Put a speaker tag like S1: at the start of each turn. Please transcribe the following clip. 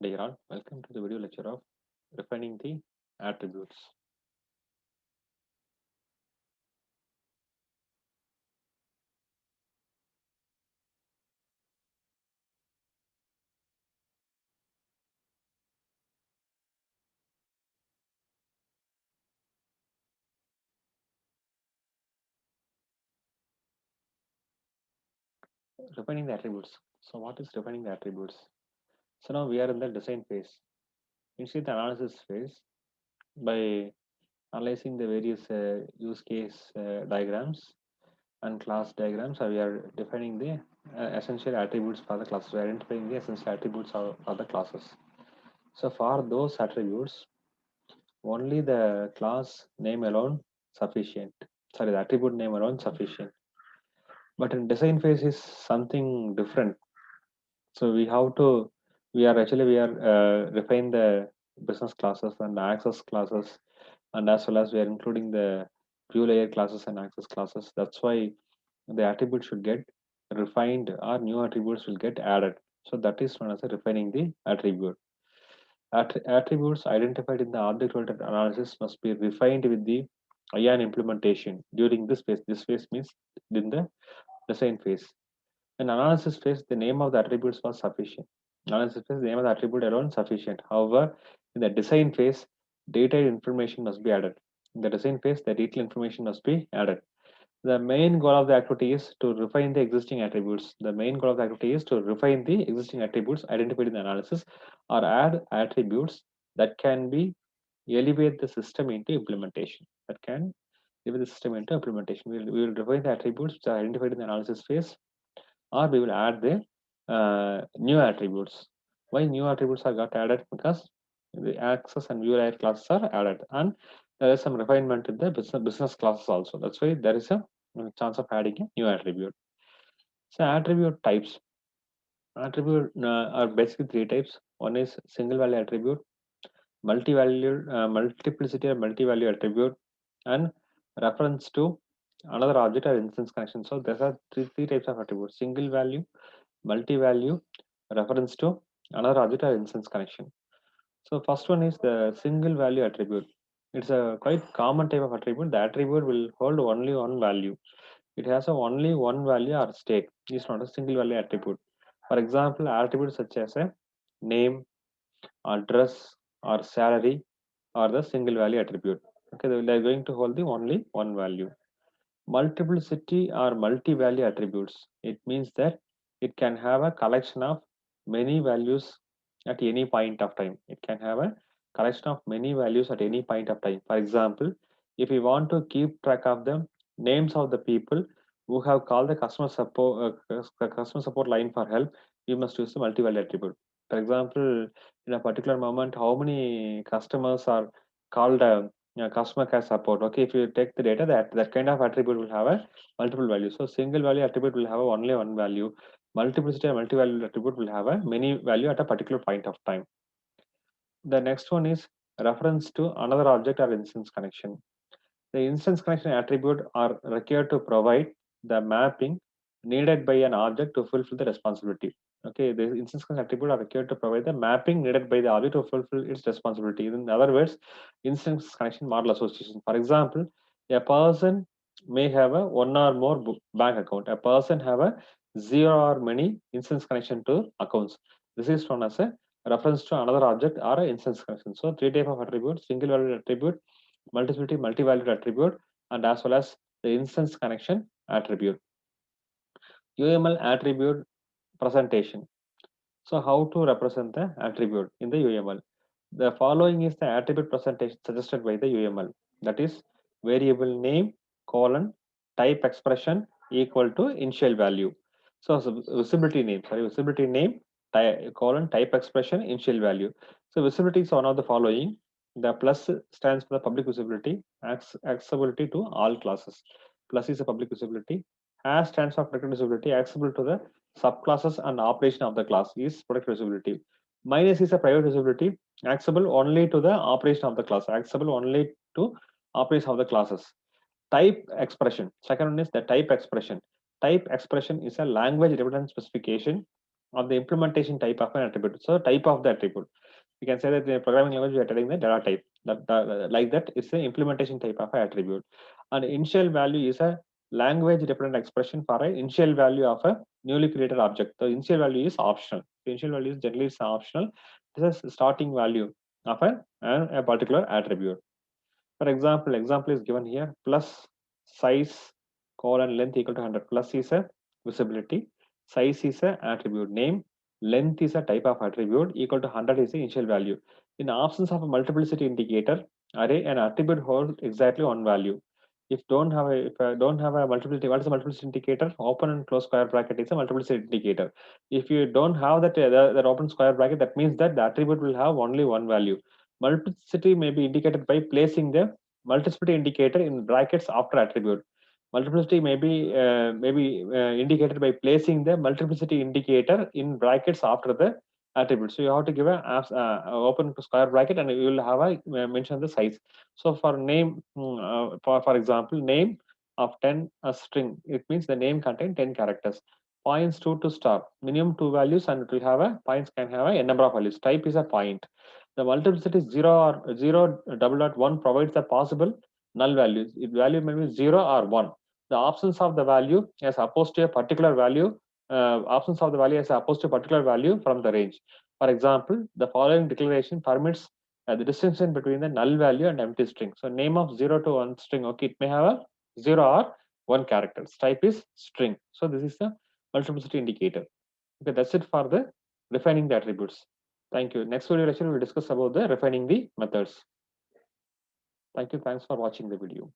S1: Dear all, welcome to the video lecture of refining the attributes. Refining the attributes. So, what is refining the attributes? So, now we are in the design phase. Instead, the analysis phase by analyzing the various use case diagrams and class diagrams. We are defining the essential attributes for the classes. We are identifying the essential attributes for the classes. So, for those attributes, only the class name alone sufficient. Sorry, the attribute name alone sufficient. But in design phase is something different. So we are refine the business classes and access classes, and as well as we are including the view layer classes and access classes. That's why the attribute should get refined or new attributes will get added. So that is known as a refining the attribute. Attributes identified in the object-oriented analysis must be refined with the IAN implementation during this phase. This phase means in the design phase. In analysis phase, the name of the attributes was sufficient. Analysis phase, the name of the attribute alone sufficient. However, in the design phase, detailed information must be added. In the design phase, the detailed information must be added. The main goal of the activity is to refine the existing attributes. The main goal of the activity is to refine the existing attributes identified in the analysis or add attributes that can be elevate the system into implementation. That can elevate the system into implementation. We will refine the attributes which are identified in the analysis phase, or we will add the new attributes. Why new attributes are got added? Because the access and view layer classes are added, and there is some refinement in the business classes also. That's why there is a chance of adding a new attribute. So attribute types. Attribute are basically three types. One is single value attribute, multi-value, multiplicity or multi-value attribute, and reference to another object or instance connection. So there are three types of attributes: single value, multi-value, reference to another object or instance connection. So first one is the single value attribute. It's a quite common type of attribute. The attribute will hold only one value. It has a only one value or state. It's not a single value attribute. For example, attributes such as a name, address, or salary are the single value attribute. Okay, they're going to hold the only one value. Multiplicity or multi-value attributes. It means that it can have a collection of many values at any point of time. It can have a collection of many values at any point of time. For example, if we want to keep track of the names of the people who have called the customer support line for help, we must use the multi-value attribute. For example, in a particular moment, how many customers are called customer care support. Okay, if you take the data, that kind of attribute will have a multiple value. So single value attribute will have only one value. Multiplicity and multi-value attribute will have a many value at a particular point of time. The next one is reference to another object or instance connection. The instance connection attribute are required to provide the mapping needed by an object to fulfill the responsibility. Okay, the instance connection attribute are required to provide the mapping needed by the object to fulfill its responsibility. In other words, instance connection model association. For example, a person may have a one or more bank account. A person have a zero or many instance connection to accounts. This is known as a reference to another object or an instance connection. So three type of attributes: single value attribute, multiplicity, multi-valued attribute, and as well as the instance connection attribute. UML attribute presentation. So how to represent the attribute in the UML? The following is the attribute presentation suggested by the UML. That is variable name colon type expression equal to initial value. So visibility name colon type expression initial value. So visibility is one of the following. The plus stands for the public visibility, accessibility to all classes. Plus is a public visibility. Hash stands for protected visibility, accessible to the subclasses and operation of the class is protected visibility. Minus is a private visibility, accessible only to the operation of the class, accessible only to operation of the classes. Type expression. Second one is the type expression. Type expression is a language reference specification of the implementation type of an attribute. So type of the attribute. You can say that in a programming language we are telling the data type. Like that is the implementation type of an attribute. And initial value is a language dependent expression for an initial value of a newly created object. The initial value is optional. The initial value is generally is optional. This is starting value of a particular attribute. For example is given here: plus size colon length equal to 100. Plus is a visibility, size is a attribute name, length is a type of attribute, equal to 100 is the initial value. In absence of a multiplicity indicator array, an attribute holds exactly one value. If I don't have a multiplicity, what is a multiplicity indicator? Open and close square bracket is a multiplicity indicator. If you don't have that open square bracket, that means that the attribute will have only one value. Multiplicity may be indicated by placing the multiplicity indicator in brackets after attribute. Multiplicity may be indicated by placing the multiplicity indicator in brackets after the attribute. So you have to give open square bracket, and you will have a mention the size. So for name, for example, name of 10 a string, it means the name contain 10 characters. Points to star, minimum two values, and it will have a points can have a number of values. Type is a point. The multiplicity 0 or 0 double dot 1 provides the possible null values. If value may be 0 or 1. The options of the value as opposed to a particular value, options of the value as opposed to a particular value from the range. For example, the following declaration permits the distinction between the null value and empty string. So name of 0 to 1 string, okay, it may have a 0 or 1 characters. Type is string. So this is the multiplicity indicator. Okay, that's it for the refining the attributes. Thank you. Next video lecture we will discuss about the refining the methods. Thank you. Thanks for watching the video.